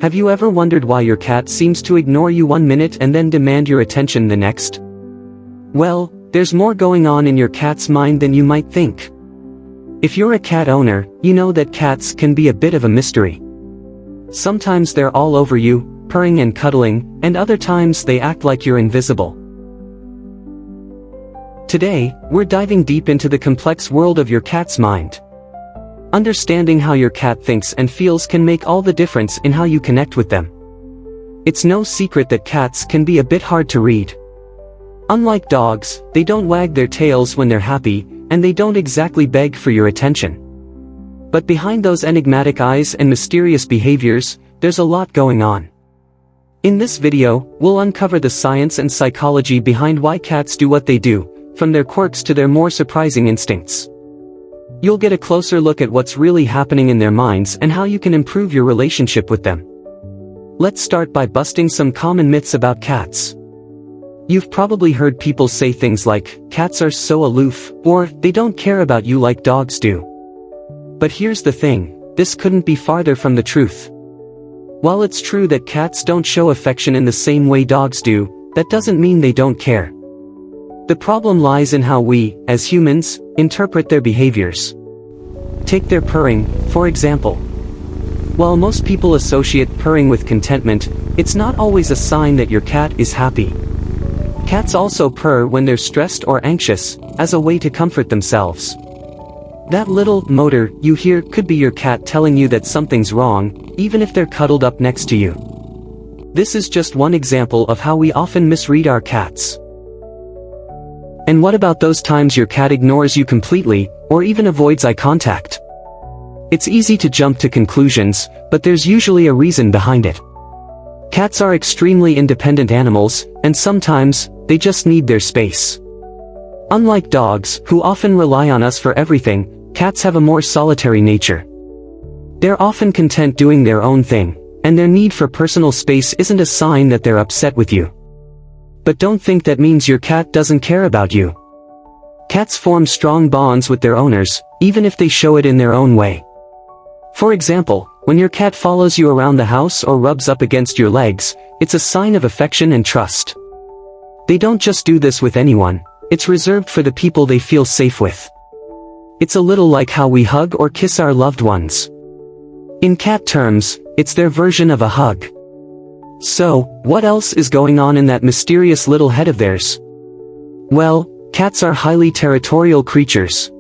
Have you ever wondered why your cat seems to ignore you one minute and then demand your attention the next? Well, there's more going on in your cat's mind than you might think. If you're a cat owner, you know that cats can be a bit of a mystery. Sometimes they're all over you, purring and cuddling, and other times they act like you're invisible. Today, we're diving deep into the complex world of your cat's mind. Understanding how your cat thinks and feels can make all the difference in how you connect with them. It's no secret that cats can be a bit hard to read. Unlike dogs, they don't wag their tails when they're happy, and they don't exactly beg for your attention. But behind those enigmatic eyes and mysterious behaviors, there's a lot going on. In this video, we'll uncover the science and psychology behind why cats do what they do, from their quirks to their more surprising instincts. You'll get a closer look at what's really happening in their minds and how you can improve your relationship with them. Let's start by busting some common myths about cats. You've probably heard people say things like, "Cats are so aloof," or "They don't care about you like dogs do." But here's the thing, this couldn't be farther from the truth. While it's true that cats don't show affection in the same way dogs do, that doesn't mean they don't care. The problem lies in how we, as humans, interpret their behaviors. Take their purring, for example. While most people associate purring with contentment, it's not always a sign that your cat is happy. Cats also purr when they're stressed or anxious, as a way to comfort themselves. That little motor you hear could be your cat telling you that something's wrong, even if they're cuddled up next to you. This is just one example of how we often misread our cats. And what about those times your cat ignores you completely, or even avoids eye contact? It's easy to jump to conclusions, but there's usually a reason behind it. Cats are extremely independent animals, and sometimes, they just need their space. Unlike dogs, who often rely on us for everything, cats have a more solitary nature. They're often content doing their own thing, and their need for personal space isn't a sign that they're upset with you. But don't think that means your cat doesn't care about you. Cats form strong bonds with their owners, even if they show it in their own way. For example, when your cat follows you around the house or rubs up against your legs, it's a sign of affection and trust. They don't just do this with anyone, it's reserved for the people they feel safe with. It's a little like how we hug or kiss our loved ones. In cat terms, it's their version of a hug. So, what else is going on in that mysterious little head of theirs? Well, cats are highly territorial creatures.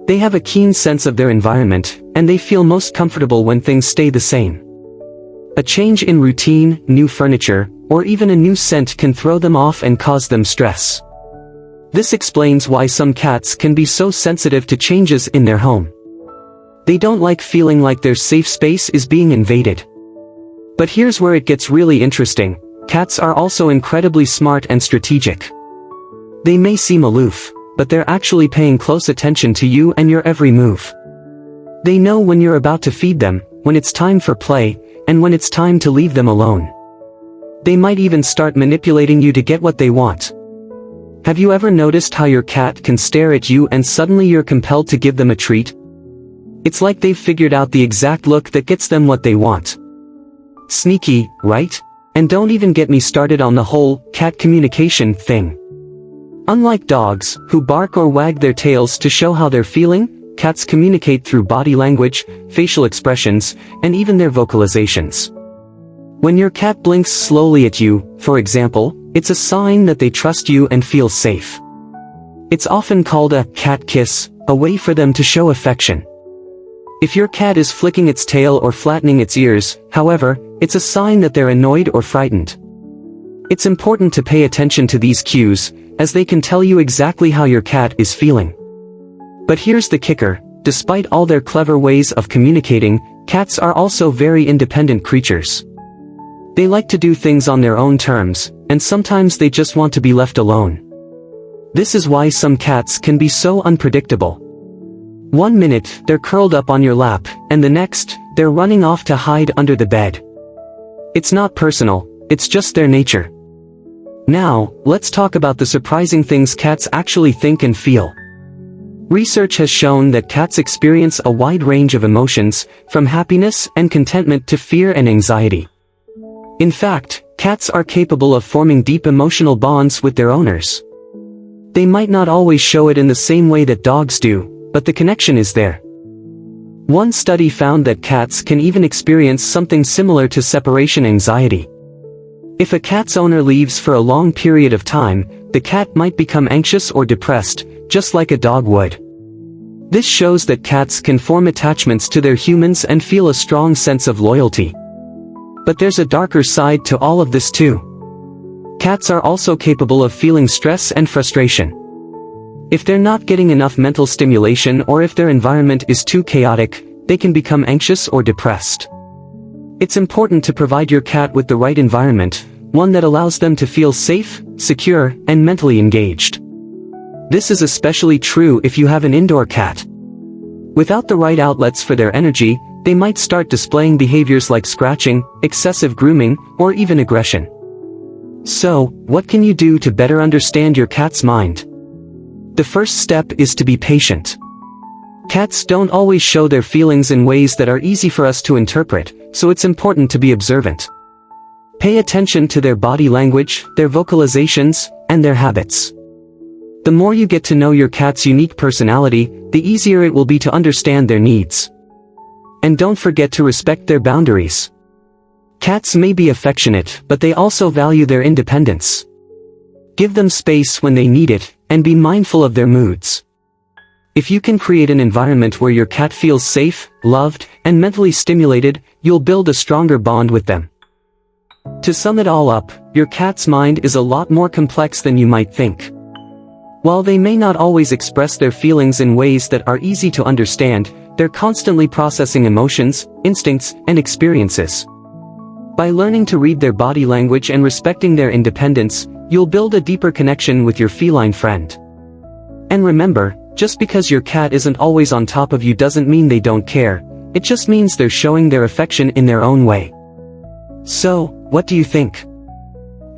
They have a keen sense of their environment, and they feel most comfortable when things stay the same. A change in routine, new furniture, or even a new scent can throw them off and cause them stress. This explains why some cats can be so sensitive to changes in their home. They don't like feeling like their safe space is being invaded. But here's where it gets really interesting, cats are also incredibly smart and strategic. They may seem aloof, but they're actually paying close attention to you and your every move. They know when you're about to feed them, when it's time for play, and when it's time to leave them alone. They might even start manipulating you to get what they want. Have you ever noticed how your cat can stare at you and suddenly you're compelled to give them a treat? It's like they've figured out the exact look that gets them what they want. Sneaky, right? And don't even get me started on the whole cat communication thing. Unlike dogs, who bark or wag their tails to show how they're feeling, cats communicate through body language, facial expressions, and even their vocalizations. When your cat blinks slowly at you, for example, it's a sign that they trust you and feel safe. It's often called a cat kiss, a way for them to show affection. If your cat is flicking its tail or flattening its ears, however, it's a sign that they're annoyed or frightened. It's important to pay attention to these cues, as they can tell you exactly how your cat is feeling. But here's the kicker, despite all their clever ways of communicating, cats are also very independent creatures. They like to do things on their own terms, and sometimes they just want to be left alone. This is why some cats can be so unpredictable. One minute, they're curled up on your lap, and the next, they're running off to hide under the bed. It's not personal, it's just their nature. Now, let's talk about the surprising things cats actually think and feel. Research has shown that cats experience a wide range of emotions, from happiness and contentment to fear and anxiety. In fact, cats are capable of forming deep emotional bonds with their owners. They might not always show it in the same way that dogs do, but the connection is there. One study found that cats can even experience something similar to separation anxiety. If a cat's owner leaves for a long period of time, the cat might become anxious or depressed, just like a dog would. This shows that cats can form attachments to their humans and feel a strong sense of loyalty. But there's a darker side to all of this too. Cats are also capable of feeling stress and frustration. If they're not getting enough mental stimulation or if their environment is too chaotic, they can become anxious or depressed. It's important to provide your cat with the right environment, one that allows them to feel safe, secure, and mentally engaged. This is especially true if you have an indoor cat. Without the right outlets for their energy, they might start displaying behaviors like scratching, excessive grooming, or even aggression. So, what can you do to better understand your cat's mind? The first step is to be patient. Cats don't always show their feelings in ways that are easy for us to interpret, so it's important to be observant. Pay attention to their body language, their vocalizations, and their habits. The more you get to know your cat's unique personality, the easier it will be to understand their needs. And don't forget to respect their boundaries. Cats may be affectionate, but they also value their independence. Give them space when they need it, and be mindful of their moods. If you can create an environment where your cat feels safe, loved, and mentally stimulated, you'll build a stronger bond with them. To sum it all up, your cat's mind is a lot more complex than you might think. While they may not always express their feelings in ways that are easy to understand, they're constantly processing emotions, instincts, and experiences. By learning to read their body language and respecting their independence, you'll build a deeper connection with your feline friend. And remember, just because your cat isn't always on top of you doesn't mean they don't care, it just means they're showing their affection in their own way. So, what do you think?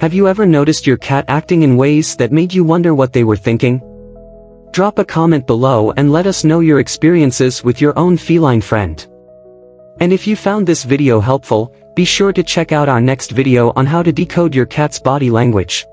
Have you ever noticed your cat acting in ways that made you wonder what they were thinking? Drop a comment below and let us know your experiences with your own feline friend. And if you found this video helpful, be sure to check out our next video on how to decode your cat's body language.